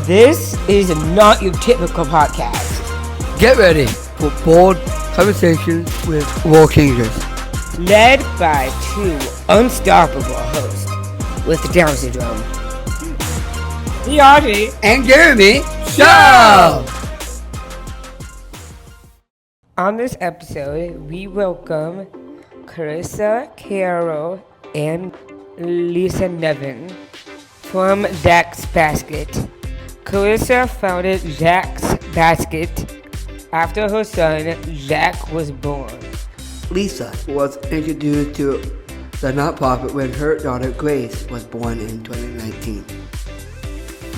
This is not your typical podcast. Get ready for bold conversations with world changers. Led by two unstoppable hosts with Down syndrome. The Audrey And Jeremy Show! On this episode, we welcome Carissa, Carroll, and Lisa Nevin from Jack's Basket. Carissa founded Jack's Basket after her son Jack was born. Lisa was introduced to the nonprofit when her daughter Grace was born in 2019.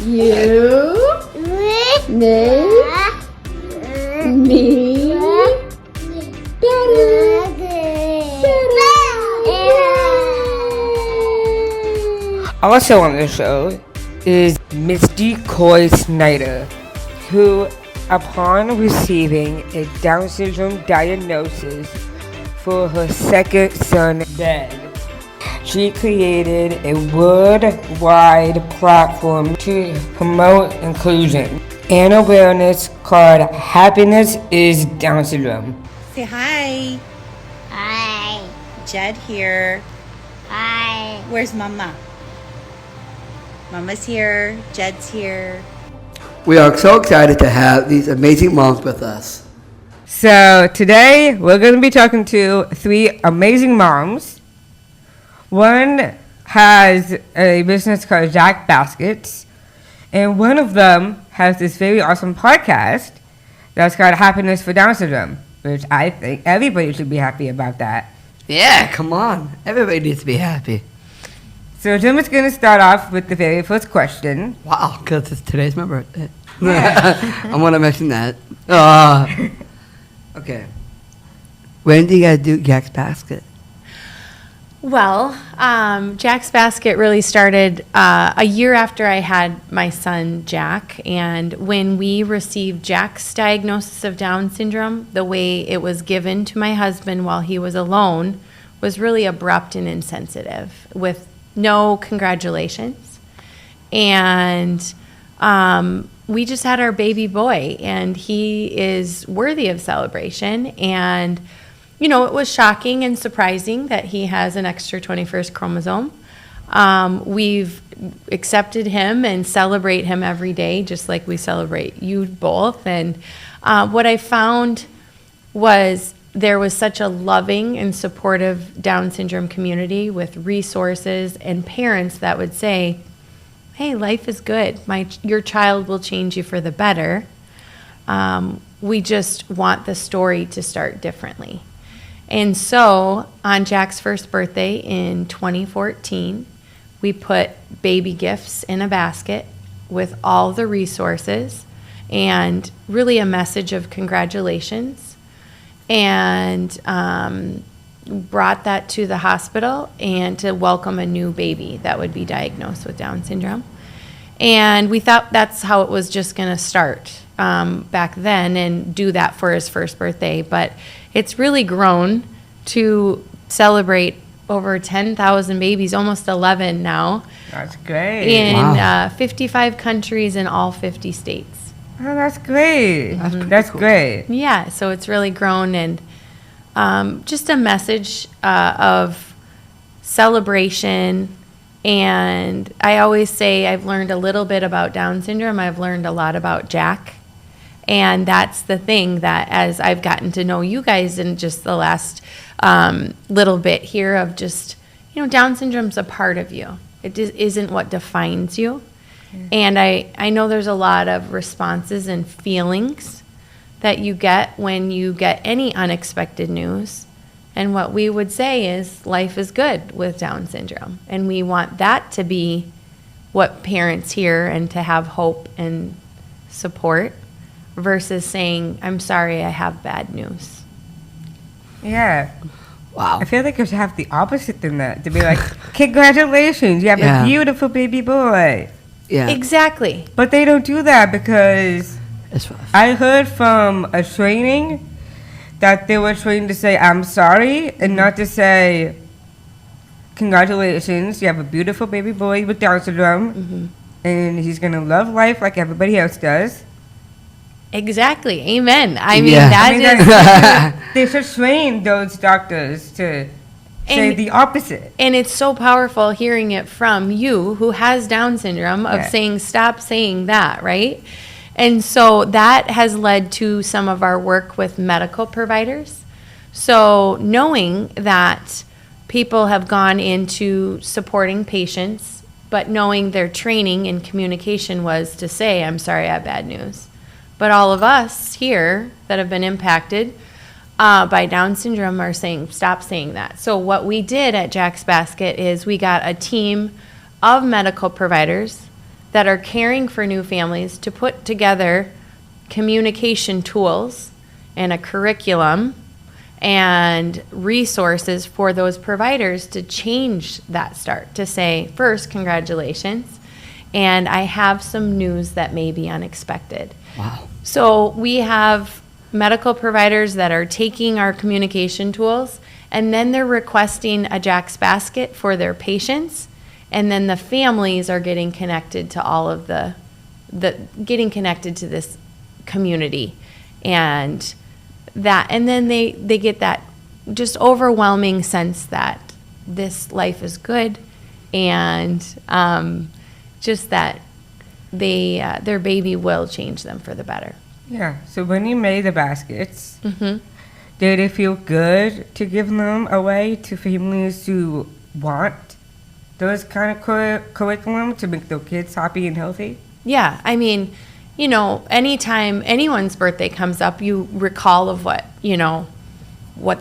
You, me, Also on the show is Misty Snyder, who, upon receiving a Down syndrome diagnosis for her second son, Ben, she created a worldwide platform to promote inclusion and awareness called Happiness is Down Syndrome. Say hi. Hi. Jed here. Hi. Where's Mama? Mama's here. Jed's here. We are so excited to have these amazing moms with us. So today we're going to be talking to three amazing moms. One has a business called Jack Baskets, and one of them has this very awesome podcast that's called Happiness for Down Syndrome, which I think everybody should be happy about that. Yeah, come on. Everybody needs to be happy. So Jim is going to start off with the very first question. Wow, because it's today's my birthday. I want to mention that. Okay. When do you guys do Jack's Basket? Well, Jack's Basket really started a year after I had my son, Jack. And when we received Jack's diagnosis of Down syndrome, the way it was given to my husband while he was alone was really abrupt and insensitive with no congratulations. And we just had our baby boy, and he is worthy of celebration. And you know, it was shocking and surprising that he has an extra 21st chromosome. We've accepted him and celebrate him every day, just like we celebrate you both. And what I found was there was such a loving and supportive Down syndrome community with resources and parents that would say, hey, life is good. Your child will change you for the better. We just want the story to start differently. And so on Jack's first birthday in 2014, we put baby gifts in a basket with all the resources and really a message of congratulations, and brought that to the hospital and to welcome a new baby that would be diagnosed with Down syndrome. And we thought that's how it was just going to start back then, and do that for his first birthday. But it's really grown to celebrate over 10,000 babies, almost 11 now. That's great. In Wow. 55 countries in all 50 states. Oh, that's great. That's cool. great. Yeah, so it's really grown, and just a message of celebration. And I always say I've learned a little bit about Down syndrome. I've learned a lot about Jack. And that's the thing that as I've gotten to know you guys in just the last little bit here of just, you know, Down syndrome's a part of you. It isn't what defines you. And I know there's a lot of responses and feelings that you get when you get any unexpected news. And what we would say is life is good with Down syndrome. And we want that to be what parents hear, and to have hope and support, versus saying, I'm sorry, I have bad news. Yeah. Wow. I feel like you should have the opposite than that. To be like, congratulations, you have Yeah. a beautiful baby boy. Yeah. Exactly. But they don't do that because It's rough. I heard from a training that they were trained to say, I'm sorry, and not to say, congratulations, you have a beautiful baby boy with Down syndrome. and he's going to love life like everybody else does. Exactly. Amen. I mean, Yeah. that I mean, is. they should train those doctors to say And- the opposite. And it's so powerful hearing it from you who has Down syndrome of Yeah. saying, stop saying that, right? And so that has led to some of our work with medical providers. So knowing that people have gone into supporting patients, but knowing their training in communication was to say, I'm sorry, I have bad news. But all of us here that have been impacted by Down syndrome are saying, stop saying that. So what we did at Jack's Basket is we got a team of medical providers that are caring for new families to put together communication tools and a curriculum and resources for those providers to change that start, to say, first, congratulations, and I have some news that may be unexpected. Wow. So we have medical providers that are taking our communication tools, and then they're requesting a Jack's Basket for their patients, and then the families are getting connected to all of the getting connected to this community, and then they get that just overwhelming sense that this life is good, and just that their baby will change them for the better. Yeah. So when you made the baskets, Mm-hmm. did it feel good to give them away to families who want those kind of curriculum to make their kids happy and healthy? Yeah, I mean, anytime anyone's birthday comes up, you recall of what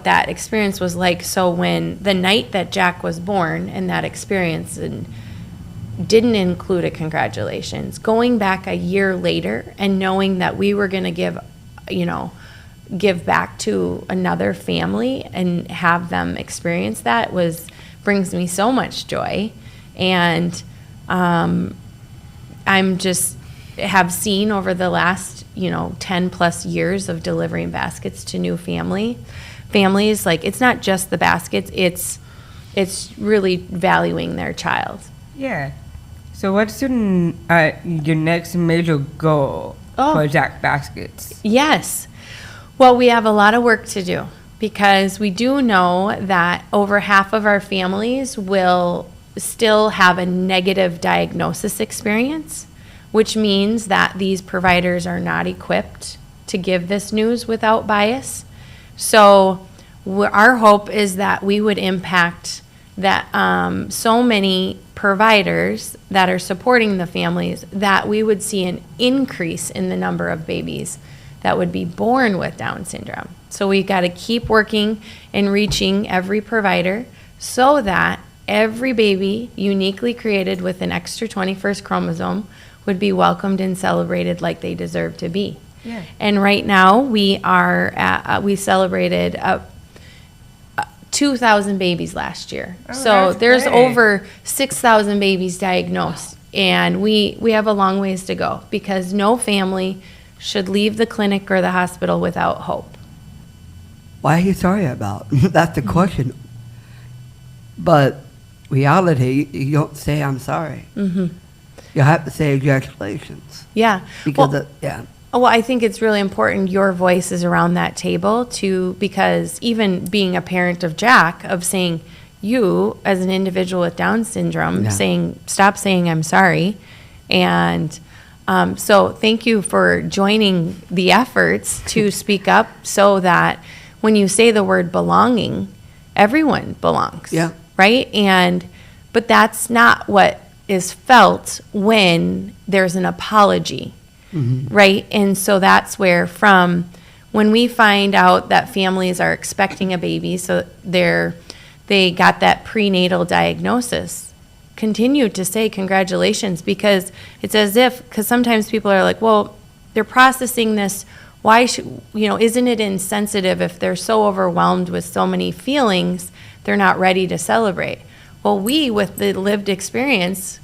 that experience was like. So when the night that Jack was born and that experience and didn't include a congratulations, going back a year later and knowing that we were going to give back to another family and have them experience that brings me so much joy. And I'm just have seen over the last 10 plus years of delivering baskets to new families, like it's not just the baskets, it's really valuing their child. Yeah. So what's your next major goal for Jack Baskets? Yes. Well, we have a lot of work to do because we do know that over half of our families will still have a negative diagnosis experience, which means that these providers are not equipped to give this news without bias. So our hope is that we would impact that so many providers that are supporting the families that we would see an increase in the number of babies that would be born with Down syndrome. So we've got to keep working and reaching every provider so that every baby uniquely created with an extra 21st chromosome would be welcomed and celebrated like they deserve to be. Yeah. And right now we celebrated 2,000 babies last year. Oh, So that's there's great. over 6,000 babies diagnosed. And we have a long ways to go because no family should leave the clinic or the hospital without hope. Why are you sorry about? That's the question. But reality, you don't say I'm sorry. Mm-hmm. You have to say congratulations. Yeah. Because, Well, Well, I think it's really important your voice is around that table too, because even being a parent of Jack, of saying you as an individual with Down syndrome, Yeah. saying, stop saying I'm sorry. And so thank you for joining the efforts to speak up so that when you say the word belonging, everyone belongs. Yeah. Right? But that's not what is felt when there's an apology. Right? And so that's where when we find out that families are expecting a baby, so they got that prenatal diagnosis, continue to say congratulations, because it's as if, because sometimes people are like, well, they're processing this, why should, isn't it insensitive if they're so overwhelmed with so many feelings, they're not ready to celebrate? Well, we, with the lived experience,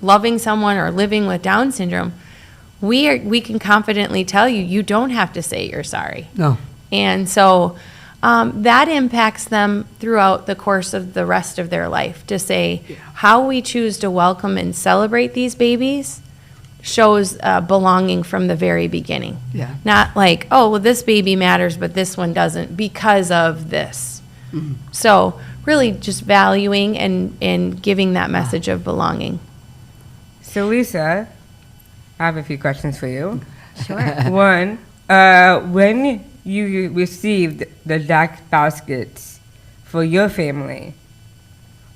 loving someone or living with Down syndrome, we can confidently tell you, you don't have to say you're sorry. No. And so that impacts them throughout the course of the rest of their life. To say how we choose to welcome and celebrate these babies shows belonging from the very beginning. Yeah. Not like, oh, well, this baby matters, but this one doesn't because of this. Mm-hmm. So really just valuing and giving that message of belonging. So Lisa, I have a few questions for you. Sure. One, when you received the Jack baskets for your family,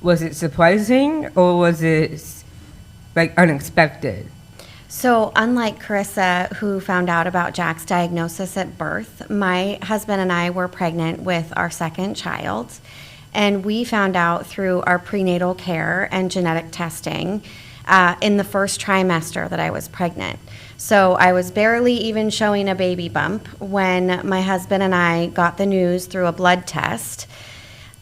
was it surprising or was it like unexpected? So, unlike Carissa, who found out about Jack's diagnosis at birth, my husband and I were pregnant with our second child, and we found out through our prenatal care and genetic testing in the first trimester that I was pregnant. So I was barely even showing a baby bump when my husband and I got the news through a blood test.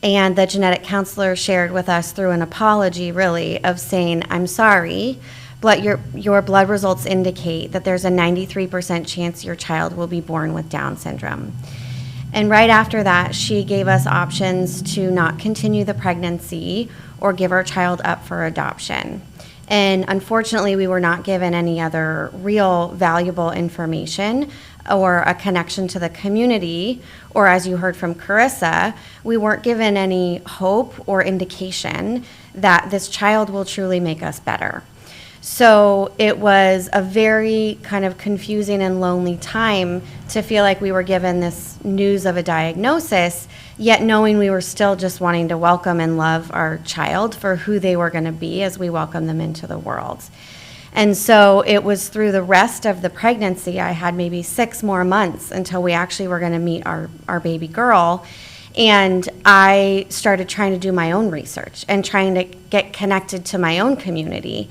And the genetic counselor shared with us through an apology, really, of saying, I'm sorry, but your blood results indicate that there's a 93% chance your child will be born with Down syndrome. And right after that, she gave us options to not continue the pregnancy or give our child up for adoption. And unfortunately, we were not given any other real valuable information or a connection to the community, or as you heard from Carissa, we weren't given any hope or indication that this child will truly make us better. So it was a very kind of confusing and lonely time to feel like we were given this news of a diagnosis, yet knowing we were still just wanting to welcome and love our child for who they were going to be as we welcome them into the world. And so it was through the rest of the pregnancy, I had maybe 6 more months until we actually were going to meet our baby girl. And I started trying to do my own research and trying to get connected to my own community.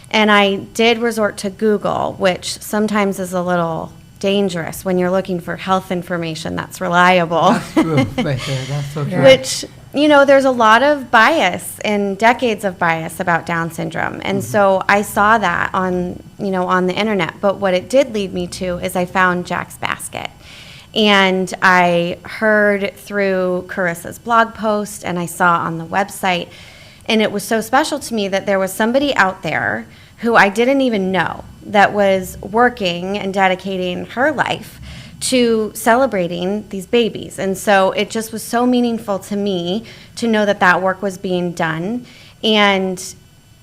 And I did resort to Google, which sometimes is a little dangerous when you're looking for health information that's reliable. That's true, right there. That's so true. Which, you know, there's a lot of bias and decades of bias about Down syndrome. And so I saw that on the internet. But what it did lead me to is I found Jack's Basket. And I heard through Carissa's blog post and I saw on the website. And it was so special to me that there was somebody out there who I didn't even know that was working and dedicating her life to celebrating these babies. And so it just was so meaningful to me to know that that work was being done. And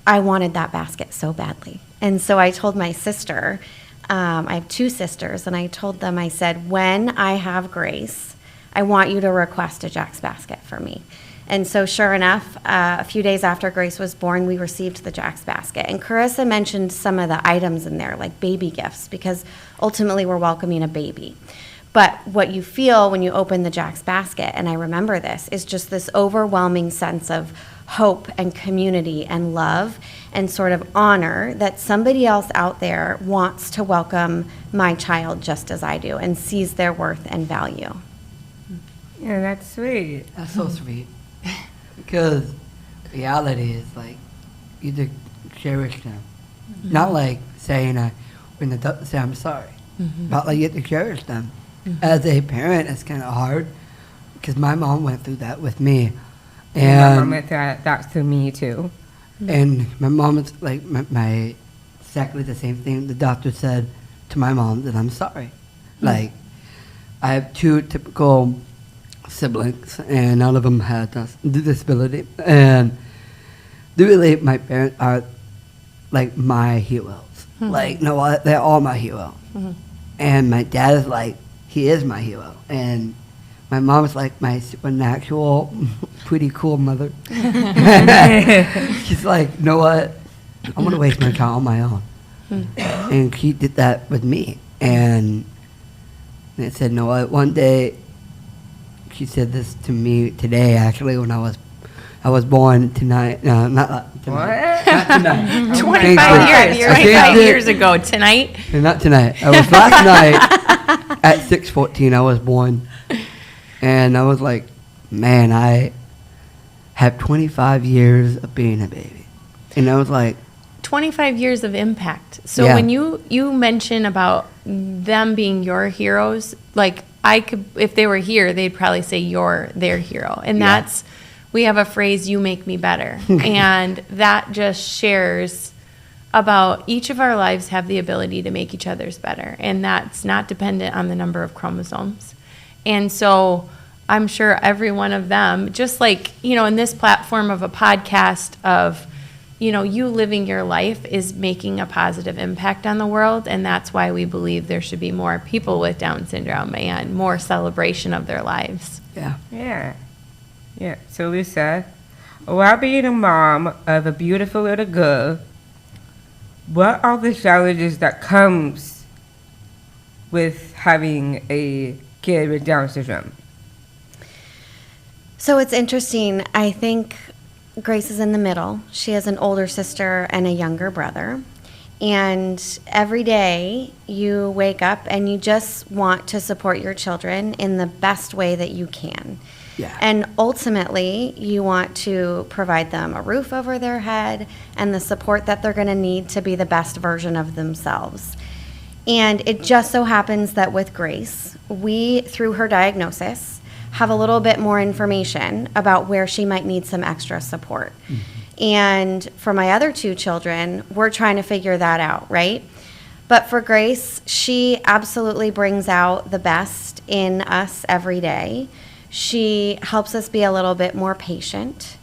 I wanted that basket so badly. And so I told my sister, I have 2 sisters, and I told them, I said, when I have Grace, I want you to request a Jack's Basket for me. And so sure enough, a few days after Grace was born, we received the Jack's Basket. And Carissa mentioned some of the items in there, like baby gifts, because ultimately we're welcoming a baby. But what you feel when you open the Jack's Basket, and I remember this, is just this overwhelming sense of hope and community and love and sort of honor that somebody else out there wants to welcome my child just as I do and sees their worth and value. Yeah, that's sweet. That's so sweet. Because reality is like, you just cherish them. Not like saying, when the doctor say I'm sorry. But like you have to cherish them. As a parent, it's kind of hard. Because my mom went through that with me. My And mom went that's to me too. And my mom is like my exactly the same thing. The doctor said to my mom that I'm sorry. Like, I have 2 typical siblings, and none of them had a disability. And really, my parents are like my heroes. Like, no, they're all my heroes. And my dad is like, he is my hero. And my mom is like my supernatural, pretty cool mother. She's like, you know what? I'm gonna waste my time on my own. And she did that with me. And it said, no, what? One day, she said this to me today, actually, when I was born tonight. No, not tonight. What? Not tonight. 25 years. I changed 25 it. years ago tonight. No, not tonight. I was last night at 6:14. I was born, and I was like, man, I have 25 years of being a baby, and I was like, 25 years of impact. So Yeah. when you mention about them being your heroes, like if they were here, they'd probably say you're their hero. And we have a phrase, you make me better. And that just shares about each of our lives have the ability to make each other's better. And that's not dependent on the number of chromosomes. And so I'm sure every one of them, just like, in this platform of a podcast of, you living your life is making a positive impact on the world. And that's why we believe there should be more people with Down syndrome and more celebration of their lives. Yeah. So Lisa, while being a mom of a beautiful little girl, what are the challenges that comes with having a kid with Down syndrome? So it's interesting. I think Grace is in the middle. She has an older sister and a younger brother. And every day you wake up and you just want to support your children in the best way that you can. Yeah. And ultimately, you want to provide them a roof over their head and the support that they're going to need to be the best version of themselves. And it just so happens that with Grace, we, through her diagnosis, have a little bit more information about where she might need some extra support. And for my other two children, we're trying to figure that out, right? But for Grace, she absolutely brings out the best in us every day. She helps us be a little bit more patient.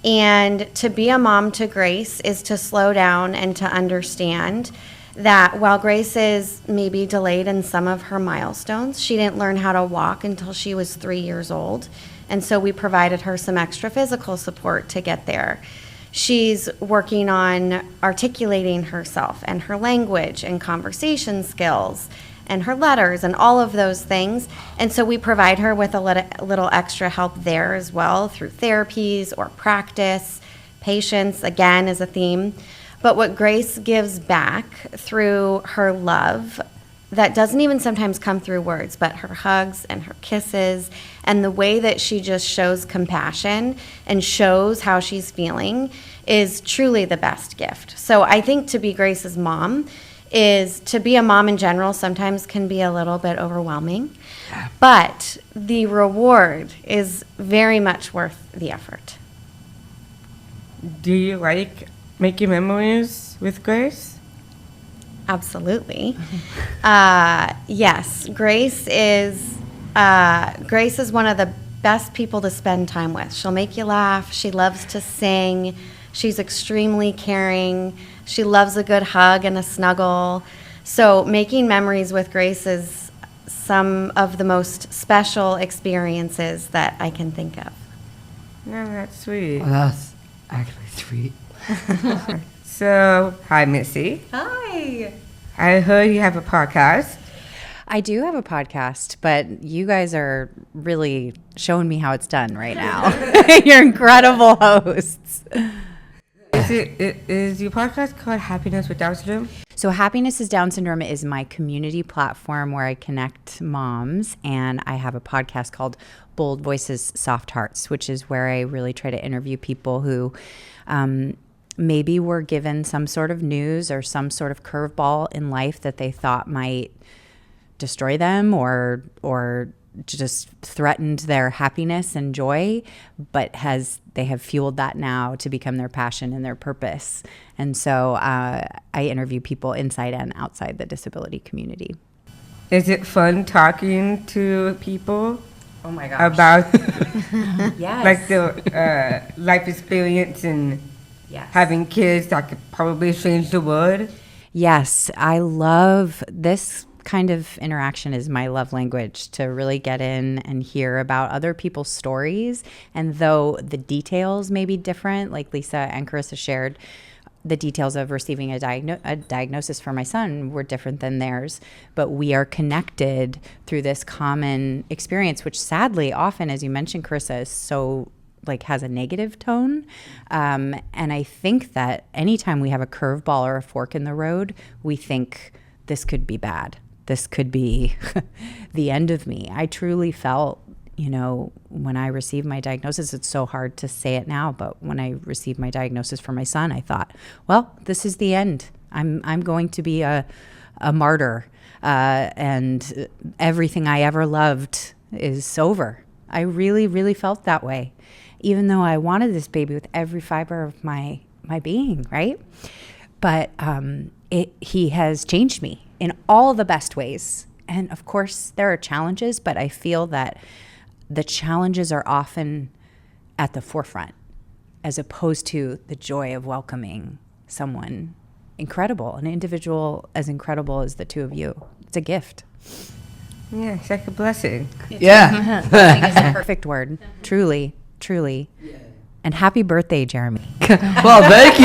And to be a mom to Grace is to slow down and to understand that while Grace is maybe delayed in some of her milestones, she didn't learn how to walk until she was 3 years old. And so we provided her some extra physical support to get there. She's working on articulating herself and her language and conversation skills and her letters and all of those things. And so we provide her with a little extra help there as well through therapies or practice. Patience, again, is a theme. But what Grace gives back through her love that doesn't even sometimes come through words, but her hugs and her kisses and the way that she just shows compassion and shows how she's feeling is truly the best gift. So I think to be Grace's mom is to be a mom in general sometimes can be a little bit overwhelming, but the reward is very much worth the effort. Do you like making memories with Grace? Absolutely. Yes, Grace is one of the best people to spend time with. She'll make you laugh. She loves to sing. She's extremely caring. She loves a good hug and a snuggle. So making memories with Grace is some of the most special experiences that I can think of. No, that's sweet. Well, that's actually sweet. So, hi, Misty. Hi. I heard you have a podcast. I do have a podcast, but you guys are really showing me how it's done right now. You're incredible hosts. Is your podcast called Happiness with Down Syndrome? So Happiness is Down Syndrome is my community platform where I connect moms, and I have a podcast called Bold Voices, Soft Hearts, which is where I really try to interview people who maybe were given some sort of news or some sort of curveball in life that they thought might destroy them or just threatened their happiness and joy, but they have fueled that now to become their passion and their purpose. And so I interview people inside and outside the disability community. Is it fun talking to people? Oh my gosh. About Yes. like the life experience and having kids that could probably change the world? Yes, I love this kind of interaction is my love language, to really get in and hear about other people's stories. And though the details may be different, like Lisa and Carissa shared, the details of receiving a diagnosis for my son were different than theirs, but we are connected through this common experience, which sadly often, as you mentioned, Carissa, is so has a negative tone. And I think that anytime we have a curveball or a fork in the road, we think this could be bad. This could be the end of me. I truly felt, when I received my diagnosis, it's so hard to say it now, but when I received my diagnosis for my son, I thought, well, this is the end. I'm going to be a martyr. and everything I ever loved is over. I really, really felt that way, even though I wanted this baby with every fiber of my being, right? But he has changed me in all the best ways. And of course, there are challenges, but I feel that the challenges are often at the forefront, as opposed to the joy of welcoming someone incredible, an individual as incredible as the two of you. It's a gift. Yeah, it's like a blessing. Yeah. Blessing is a perfect word. Truly, truly. And happy birthday, Jeremy. Well, thank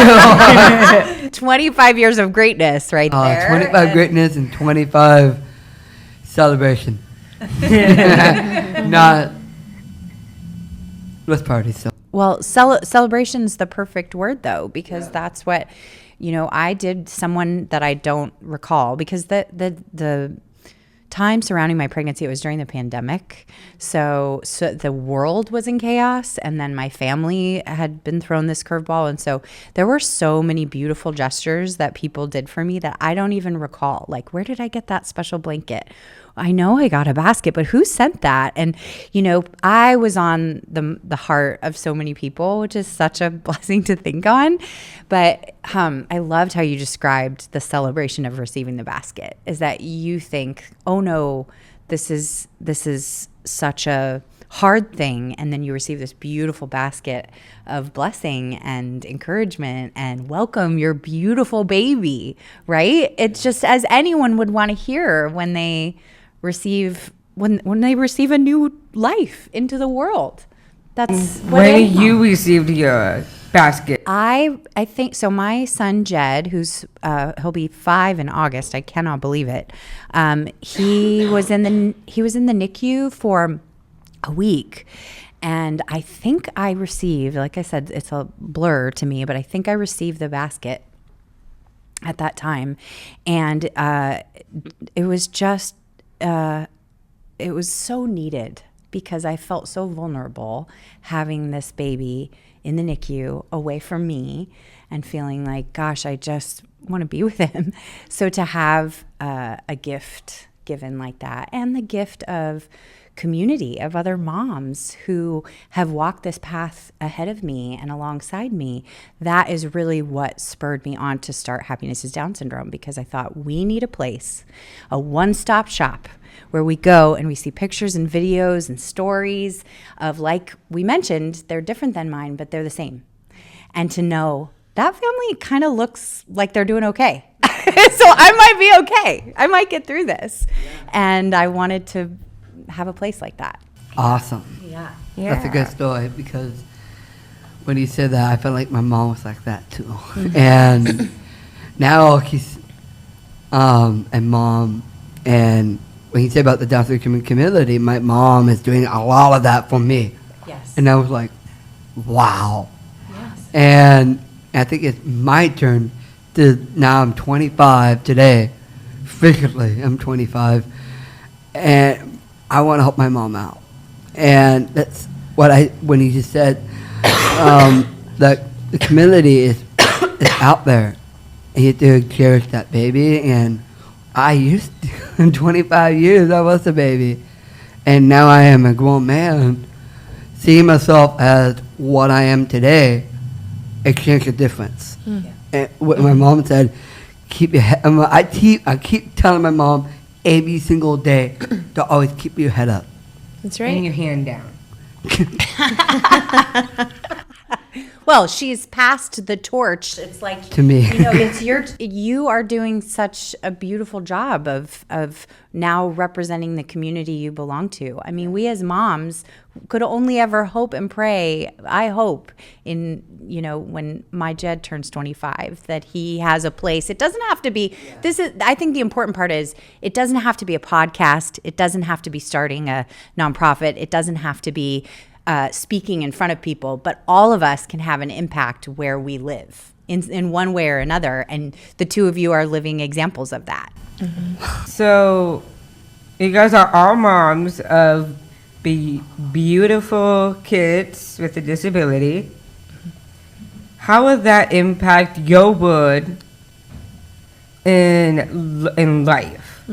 you. 25 years of greatness right there. 25 greatness and 25 celebration. Not, let's party. So. Well, celebration's the perfect word, though, because that's what, I did someone that I don't recall, because the time surrounding my pregnancy, it was during the pandemic. So the world was in chaos, and then my family had been thrown this curveball. And so there were so many beautiful gestures that people did for me that I don't even recall. Like, where did I get that special blanket? I know I got a basket, but who sent that? And, I was on the heart of so many people, which is such a blessing to think on. But I loved how you described the celebration of receiving the basket, is that you think, oh no, this is such a hard thing. And then you receive this beautiful basket of blessing and encouragement and welcome your beautiful baby, right? It's just as anyone would want to hear when they receive a new life into the world. That's what When you received your basket. I think so. My son Jed, who's he'll be 5 in August. I cannot believe it. He was in the NICU for a week, and I think I received, like I said, it's a blur to me, but I think I received the basket at that time, and it was just. It was so needed, because I felt so vulnerable having this baby in the NICU away from me and feeling like, gosh, I just want to be with him. So to have a gift given like that, and the gift of community of other moms who have walked this path ahead of me and alongside me, that is really what spurred me on to start Happiness is Down Syndrome, because I thought we need a place, a one-stop shop where we go and we see pictures and videos and stories of, like we mentioned, they're different than mine, but they're the same. And to know that family kind of looks like they're doing okay. So I might be okay. I might get through this. And I wanted to have a place like that. Awesome. Yeah. That's a good story, because when you said that, I felt like my mom was like that too. And now he's, and mom, and when you say about the Down syndrome community, my mom is doing a lot of that for me. Yes. And I was like, wow. Yes. And I think it's my turn now I'm 25 today. Officially, I'm 25. And I want to help my mom out. And that's what when you just said, that the community is out there. And you have to cherish that baby. And I used to, in 25 years, I was a baby. And now I am a grown man. Seeing myself as what I am today, it makes a difference. Yeah. And what my mom said, keep your head. I keep telling my mom every single day to always keep your head up. That's And right. your hand down. Well, she's passed the torch. It's like, To me. it's you are doing such a beautiful job of now representing the community you belong to. I mean, we as moms could only ever hope and pray. I hope when my Jed turns 25 that he has a place. It doesn't have to be, I think the important part is it doesn't have to be a podcast. It doesn't have to be starting a nonprofit. It doesn't have to be speaking in front of people, but all of us can have an impact where we live in one way or another. And the two of you are living examples of that. So, you guys are all moms of beautiful kids with a disability. How would that impact your wood in life?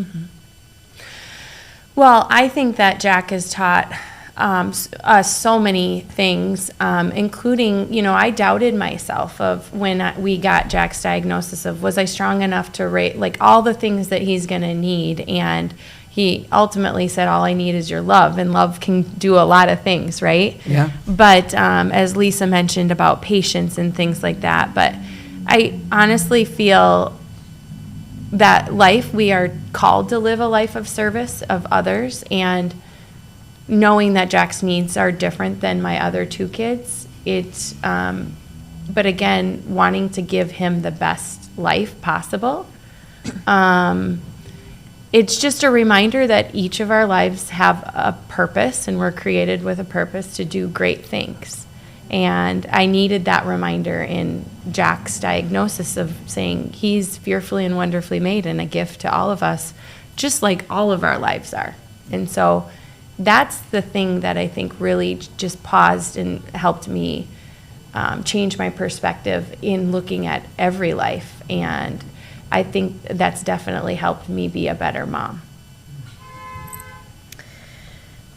Well, I think that Jack has taught us so many things, including, I doubted myself of when we got Jack's diagnosis of, was I strong enough to rate, like all the things that he's going to need. And he ultimately said, all I need is your love, and love can do a lot of things, right? Yeah. But as Lisa mentioned about patience and things like that, but I honestly feel that we are called to live a life of service of others, and knowing that Jack's needs are different than my other two kids, but again, wanting to give him the best life possible. It's just a reminder that each of our lives have a purpose, and we're created with a purpose to do great things. And I needed that reminder in Jack's diagnosis of saying he's fearfully and wonderfully made and a gift to all of us, just like all of our lives are. And so that's the thing that I think really just paused and helped me change my perspective in looking at every life. And I think that's definitely helped me be a better mom.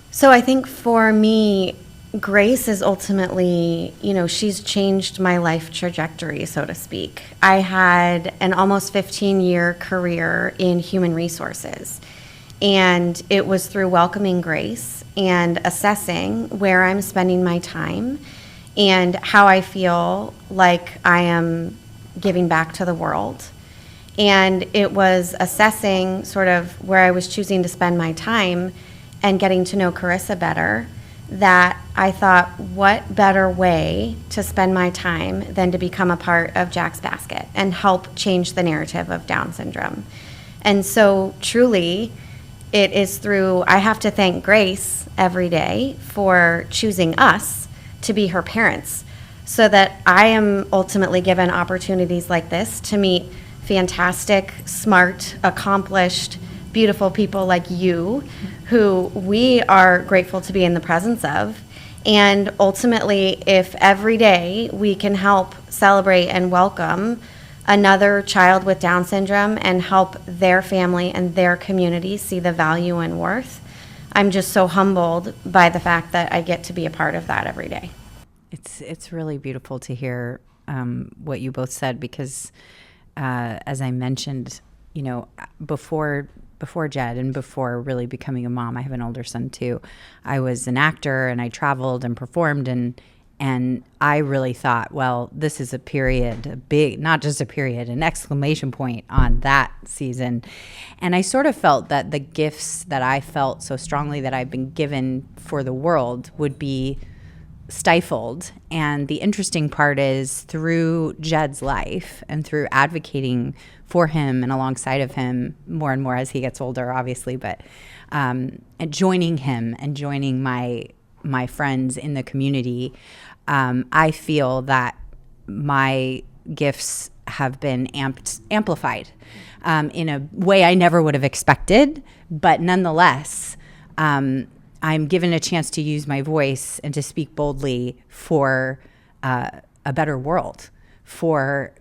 So I think for me, Grace is ultimately, she's changed my life trajectory, so to speak. I had an almost 15-year career in human resources, and it was through welcoming Grace and assessing where I'm spending my time and how I feel like I am giving back to the world. And it was assessing sort of where I was choosing to spend my time and getting to know Carissa better, that I thought, what better way to spend my time than to become a part of Jack's Basket and help change the narrative of Down syndrome. And so truly, it is through, I have to thank Grace every day for choosing us to be her parents, so that I am ultimately given opportunities like this to meet fantastic, smart, accomplished, beautiful people like you, who we are grateful to be in the presence of. And ultimately, if every day we can help celebrate and welcome another child with Down syndrome and help their family and their community see the value and worth, I'm just so humbled by the fact that I get to be a part of that every day. It's really beautiful to hear what you both said, because as I mentioned, before Jed and before really becoming a mom, I have an older son too. I was an actor and I traveled and performed, and I really thought, well, this is a period, not just a period, an exclamation point on that season. And I sort of felt that the gifts that I felt so strongly that I've been given for the world would be stifled. And the interesting part is, through Jed's life and through advocating for him and alongside of him more and more as he gets older, obviously, but and joining him and joining my friends in the community, I feel that my gifts have been amplified in a way I never would have expected, but nonetheless, I'm given a chance to use my voice and to speak boldly for a better world, for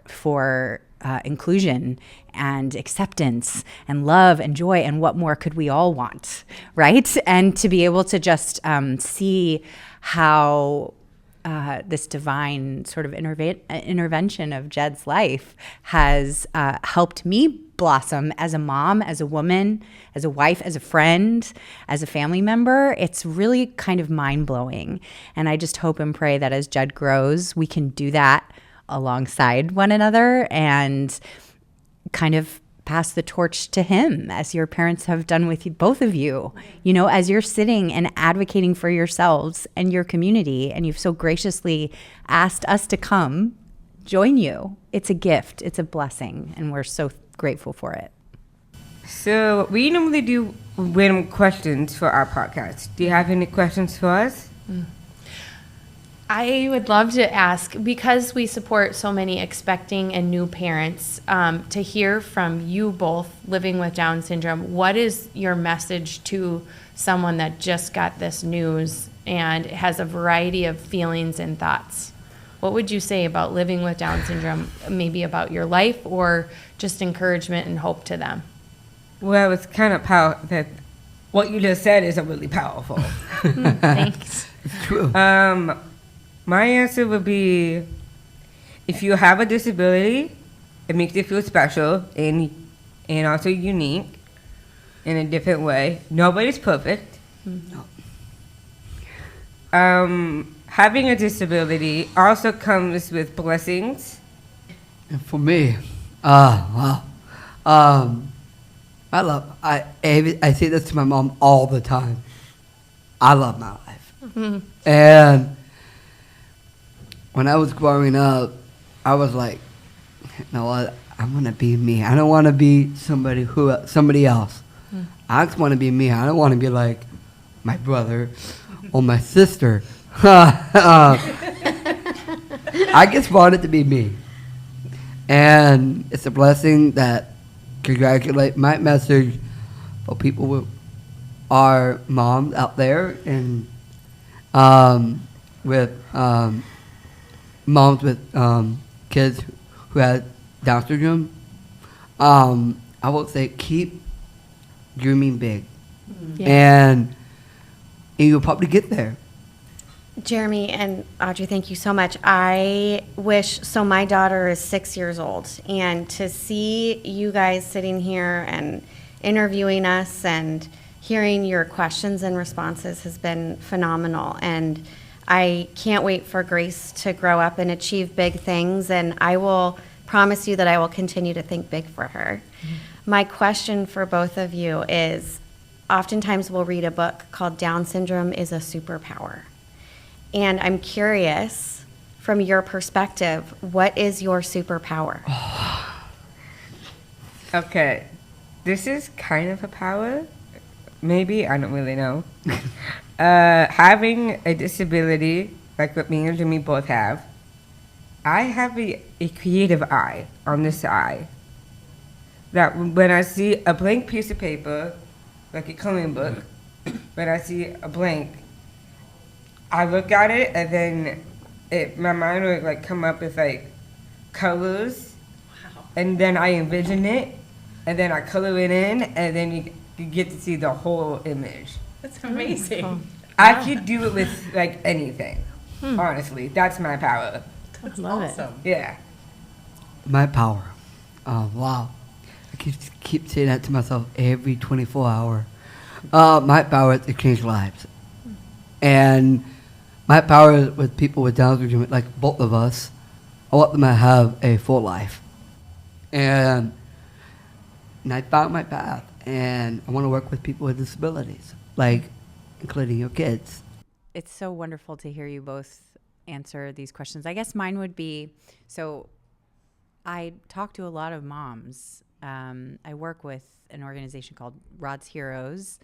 inclusion and acceptance and love and joy, and what more could we all want, right? And to be able to just see how this divine sort of intervention of Jed's life has helped me blossom as a mom, as a woman, as a wife, as a friend, as a family member. It's really kind of mind-blowing. And I just hope and pray that as Jed grows, we can do that alongside one another and kind of pass the torch to him, as your parents have done with you, both of you, as you're sitting and advocating for yourselves and your community, and you've so graciously asked us to come join you. It's a gift, it's a blessing, and we're so grateful for it. So we normally do random questions for our podcast. Do you have any questions for us? I would love to ask, because we support so many expecting and new parents, to hear from you both living with Down syndrome. What is your message to someone that just got this news and has a variety of feelings and thoughts? What would you say about living with Down syndrome, maybe about your life, or just encouragement and hope to them? Well, it's kind of how that what you just said is really powerful. Thanks. True. My answer would be, if you have a disability, it makes you feel special and also unique in a different way. Nobody's perfect. No. Having a disability also comes with blessings. And for me, wow. I say this to my mom all the time. I love my life. And when I was growing up, I was like, you know what? I want to be me. I don't want to be somebody else. I just want to be me. I don't want to be like my brother or my sister. I just wanted to be me. And it's a blessing that congratulate my message for people who are moms out there and with moms with kids who have Down syndrome. I would say keep dreaming big, and you'll probably get there. Jeremy and Audrey, thank you so much. My daughter is 6 years old, and to see you guys sitting here and interviewing us and hearing your questions and responses has been phenomenal. And I can't wait for Grace to grow up and achieve big things, and I will promise you that I will continue to think big for her. My question for both of you is, oftentimes we'll read a book called Down Syndrome is a Superpower. And I'm curious, from your perspective, what is your superpower? Okay, this is kind of a power. Maybe, I don't really know. Having a disability, like what me and Jimmy both have, I have a creative eye on this eye. That when I see a blank piece of paper, like a coloring book, when I see a blank, I look at it and then my mind would like come up with like colors, and then I envision it, and then I color it in, and then you get to see the whole image. That's amazing. I could do it with like anything. Honestly, that's my power. That's Love it. awesome. Yeah. My power. Oh, wow. I keep saying that to myself every 24 hour. My power is to change lives. And my power is with people with Down syndrome, like both of us. I want them to have a full life. And I found my path. And I want to work with people with disabilities, like including your kids. It's so wonderful to hear you both answer these questions. I guess mine would be, so I talk to a lot of moms. I work with an organization called Rod's Heroes,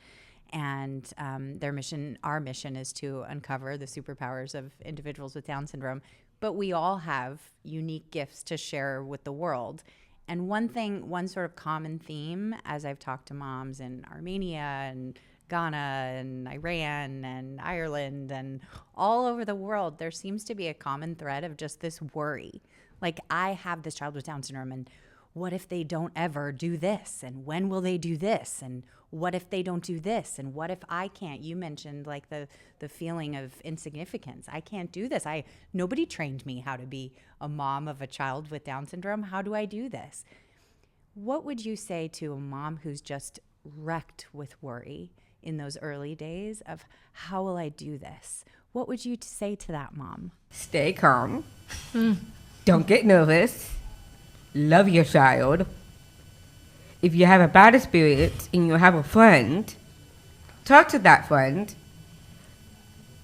and our mission is to uncover the superpowers of individuals with Down syndrome. But we all have unique gifts to share with the world. And one sort of common theme, as I've talked to moms in Armenia and Ghana and Iran and Ireland and all over the world, there seems to be a common thread of just this worry. Like, I have this child with Down syndrome, and what if they don't ever do this? And when will they do this? And what if they don't do this? And what if I can't? You mentioned like the feeling of insignificance. I can't do this. Nobody trained me how to be a mom of a child with Down syndrome. How do I do this? What would you say to a mom who's just wrecked with worry in those early days of how will I do this? What would you say to that mom? Stay calm. Don't get nervous. Love your child. If you have a bad experience and you have a friend, talk to that friend.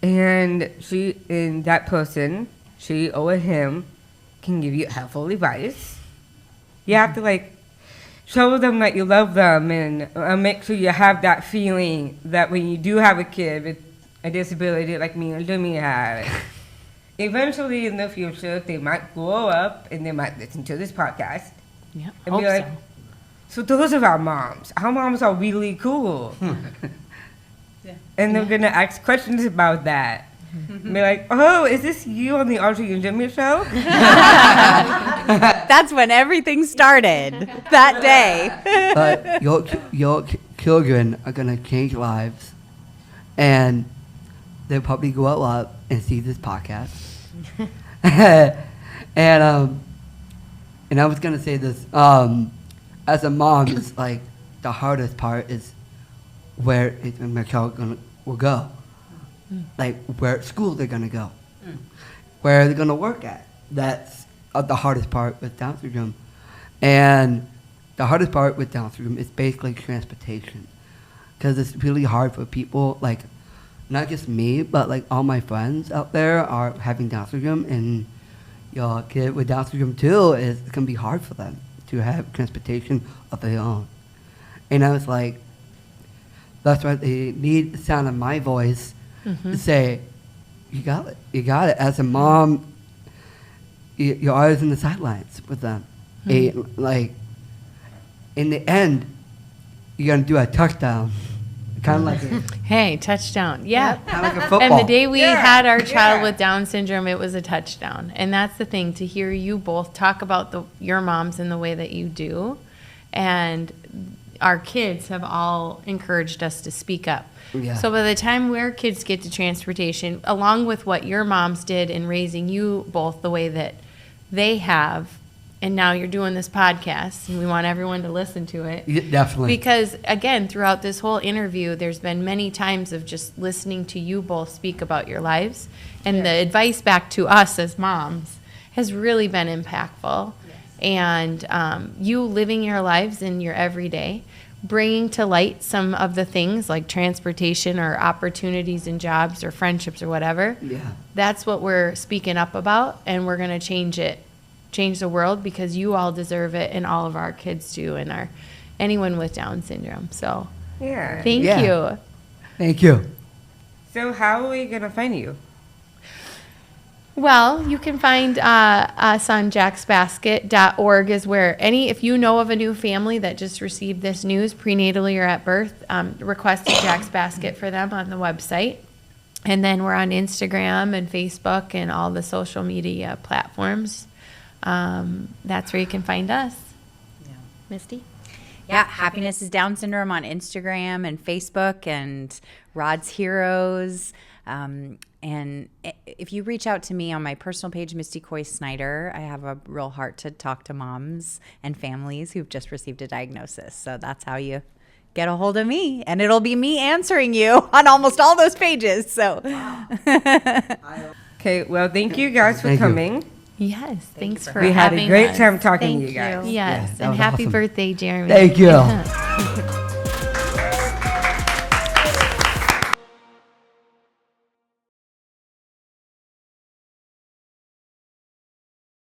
And that person, she or him, can give you helpful advice. You have to like show them that you love them, and make sure you have that feeling that when you do have a kid with a disability like me and Jimmy have, eventually in the future they might grow up and they might listen to this podcast Yeah, and hope be like, so. so those are our moms. Our moms are really cool. Yeah. And they're going to ask questions about that. Be like, oh, is this you on the Audrey and Jeremy show? That's when everything started that day. But your children are gonna change lives, and they'll probably grow up and see this podcast. And I was gonna say this. As a mom, it's like the hardest part is where my child will go, like where school they're gonna go, where they're gonna work at. That's the hardest part with Down syndrome, and the hardest part with Down syndrome is basically transportation, because it's really hard for people, like not just me, but like all my friends out there are having Down syndrome, and your kid with Down syndrome too, it's gonna be hard for them to have transportation of their own. And I was like, that's why they need the sound of my voice to say, you got it, you got it. As a mom, you're always in the sidelines with them. And, like, in the end, you're gonna do a touchdown, kind of like Hey, touchdown. Yeah. kind of like a football. And the day we Yeah, had our child yeah. with Down syndrome, it was a touchdown. And that's the thing, to hear you both talk about your moms in the way that you do. And our kids have all encouraged us to speak up. Yeah. So by the time our kids get to transportation, along with what your moms did in raising you both the way that they have, and now you're doing this podcast, and we want everyone to listen to it. Yeah, definitely. Because, again, throughout this whole interview, there's been many times of just listening to you both speak about your lives. And the advice back to us as moms has really been impactful. And you living your lives in your everyday, bringing to light some of the things like transportation or opportunities in jobs or friendships or whatever. Yeah. That's what we're speaking up about, and we're going to change the world, because you all deserve it, and all of our kids do, and anyone with Down syndrome. So Yeah. thank Yeah. you. Thank you. So how are we gonna find you? Well, you can find us on jacksbasket.org is where if you know of a new family that just received this news prenatally or at birth, request a Jack's Basket for them on the website. And then we're on Instagram and Facebook and all the social media platforms. That's where you can find us. Misty? Yeah, Happiness is Down Syndrome on Instagram and Facebook, and Rod's Heroes. And if you reach out to me on my personal page, Misty Snyder, I have a real heart to talk to moms and families who've just received a diagnosis. So that's how you get a hold of me, and it'll be me answering you on almost all those pages. So, Okay, well, thank you guys for Thank you. coming. Yes, thanks for We had having a great us. time talking Thank to you guys. you. Yes, that and was happy awesome. birthday, Jeremy. Thank you. Yeah.